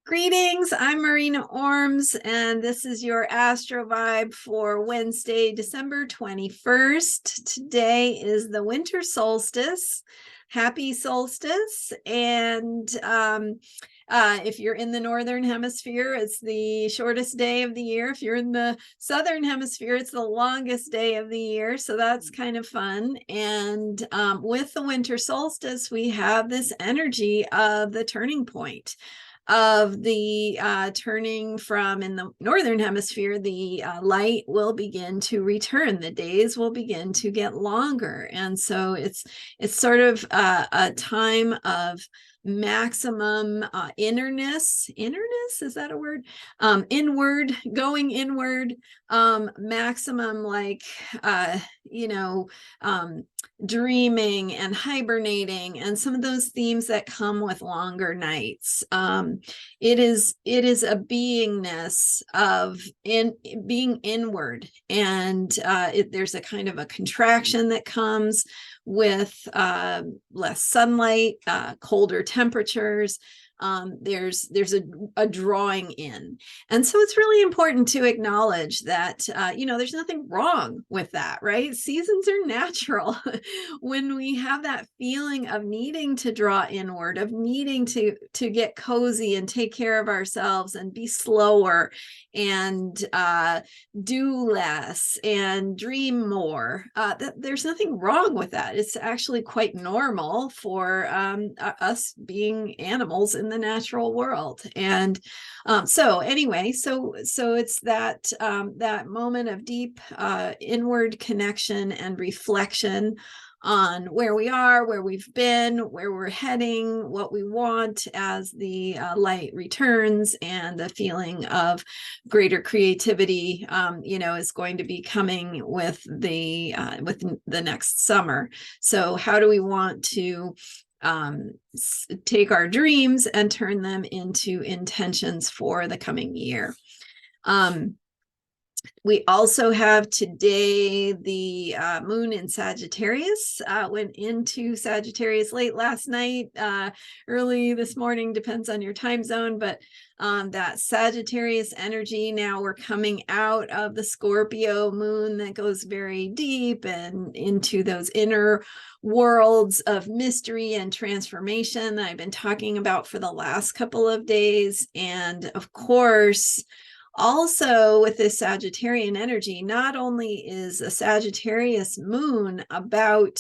Greetings, I'm Marina Ormes, and this is your Astro Vibe for Wednesday, December 21st. Today is the Winter Solstice. Happy solstice. And if you're in the Northern Hemisphere, it's the shortest day of the year. If you're in the Southern Hemisphere, it's the longest day of the year. So that's kind of fun. And with the Winter Solstice, we have this energy of the turning point of the turning from, in the Northern Hemisphere, the light will begin to return. The days will begin to get longer. And so it's sort of a time of maximum innerness, is that a word? Inward, going inward, maximum, like dreaming and hibernating, and some of those themes that come with longer nights. It is a beingness of being inward, and there's a kind of a contraction that comes with less sunlight, colder temperatures. There's a drawing in. And so it's really important to acknowledge that, there's nothing wrong with that, right? Seasons are natural. When we have that feeling of needing to draw inward, of needing to get cozy and take care of ourselves and be slower and do less and dream more, there's nothing wrong with that. It's actually quite normal for us being animals in the natural world. And so it's that moment of deep inward connection and reflection on where we are, where we've been, where we're heading, what we want as the light returns, and the feeling of greater creativity, is going to be coming with the next summer. So how do we want to take our dreams and turn them into intentions for the coming year? We also have today the moon in Sagittarius. Went into Sagittarius late last night, early this morning, depends on your time zone, but that Sagittarius energy, now we're coming out of the Scorpio moon that goes very deep and into those inner worlds of mystery and transformation that I've been talking about for the last couple of days. And of course, also with this Sagittarian energy, not only is a Sagittarius moon about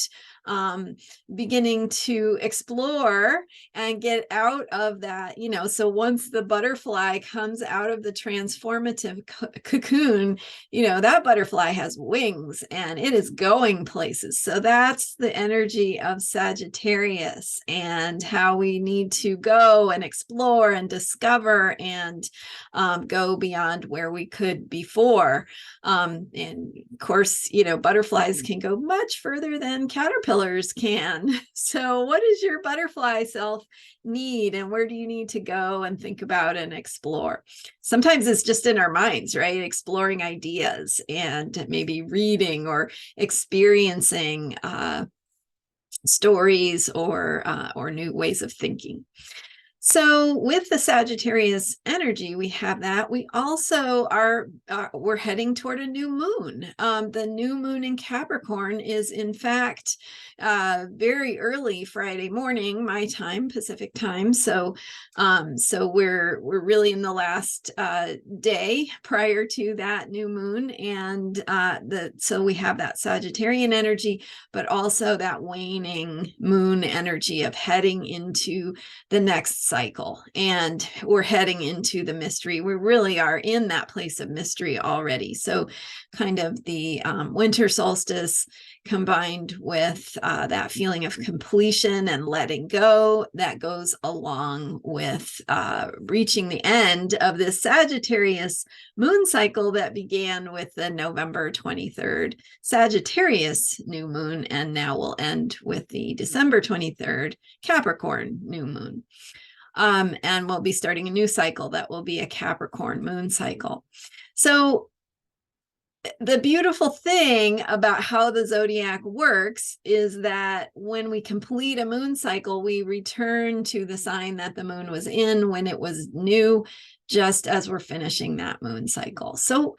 beginning to explore and get out of that, so once the butterfly comes out of the transformative cocoon, that butterfly has wings and it is going places. So that's the energy of Sagittarius, and how we need to go and explore and discover and go beyond where we could before. And of course, butterflies can go much further than caterpillars can. So what does your butterfly self need, and where do you need to go and think about and explore? Sometimes it's just in our minds, right? Exploring ideas and maybe reading or experiencing stories or new ways of thinking. So with the Sagittarius energy, we have that. We also we're heading toward a new moon. The new moon in Capricorn is, in fact, very early Friday morning, my time, Pacific time. So we're really in the last day prior to that new moon, and so we have that Sagittarian energy, but also that waning moon energy of heading into the next cycle, and we're heading into the mystery. We really are in that place of mystery already. So kind of the winter solstice combined with that feeling of completion and letting go, that goes along with reaching the end of this Sagittarius moon cycle that began with the November 23rd Sagittarius new moon, and now will end with the December 23rd Capricorn new moon. And we'll be starting a new cycle that will be a Capricorn moon cycle. So the beautiful thing about how the zodiac works is that when we complete a moon cycle, we return to the sign that the moon was in when it was new, just as we're finishing that moon cycle. So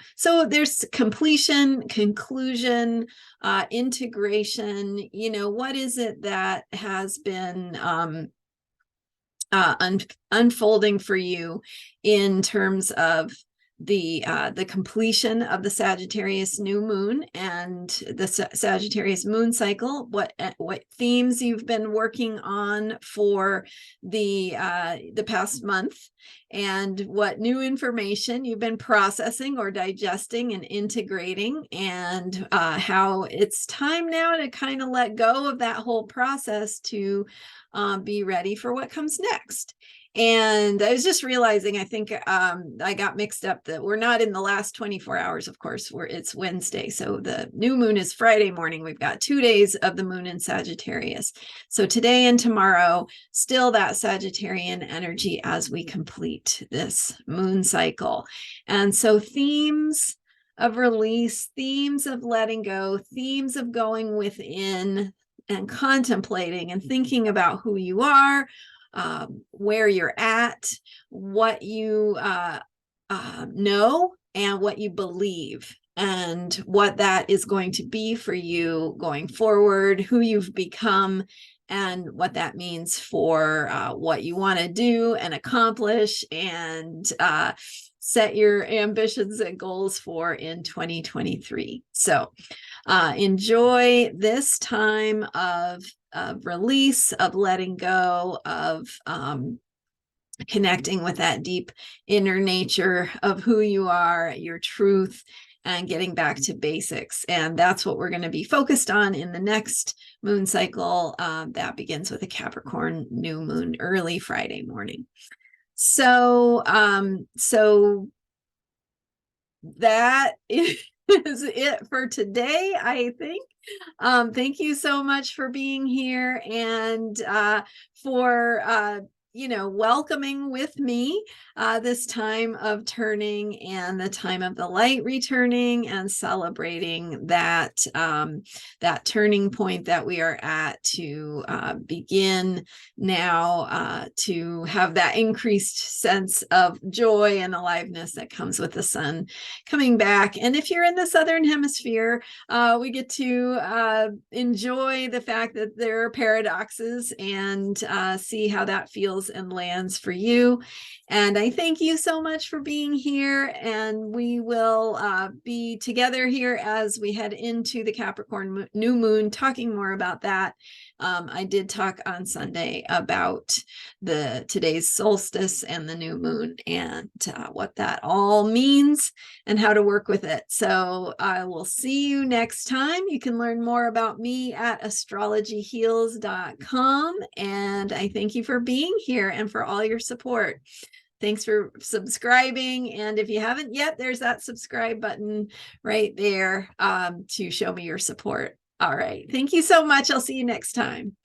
there's completion, conclusion, integration. You know, what is it that has been unfolding for you in terms of the completion of the Sagittarius new moon and the Sagittarius moon cycle, what themes you've been working on for the past month, and what new information you've been processing or digesting and integrating, and how it's time now to kind of let go of that whole process to be ready for what comes next. And I was just realizing, I think I got mixed up that we're not in the last 24 hours, of course, it's Wednesday. So the new moon is Friday morning. We've got 2 days of the moon in Sagittarius. So today and tomorrow, still that Sagittarian energy as we complete this moon cycle. And so themes of release, themes of letting go, themes of going within and contemplating and thinking about who you are, where you're at, what you know, and what you believe, and what that is going to be for you going forward, who you've become, and what that means for what you want to do and accomplish and set your ambitions and goals for in 2023. So enjoy this time of release, of letting go, of connecting with that deep inner nature of who you are, your truth, and getting back to basics. And that's what we're going to be focused on in the next moon cycle that begins with a Capricorn new moon early Friday morning. So that is it for today, I think. Thank you so much for being here and for welcoming with me this time of turning and the time of the light returning and celebrating that that turning point that we are at to begin now to have that increased sense of joy and aliveness that comes with the sun coming back. And if you're in the Southern Hemisphere, we get to enjoy the fact that there are paradoxes and see how that feels and lands for you. And I thank you so much for being here. And we will be together here as we head into the Capricorn new moon, talking more about that. I did talk on Sunday about today's solstice and the new moon and what that all means and how to work with it. So I will see you next time. You can learn more about me at astrologyheals.com. And I thank you for being here and for all your support. Thanks for subscribing. And if you haven't yet, there's that subscribe button right there to show me your support. All right. Thank you so much. I'll see you next time.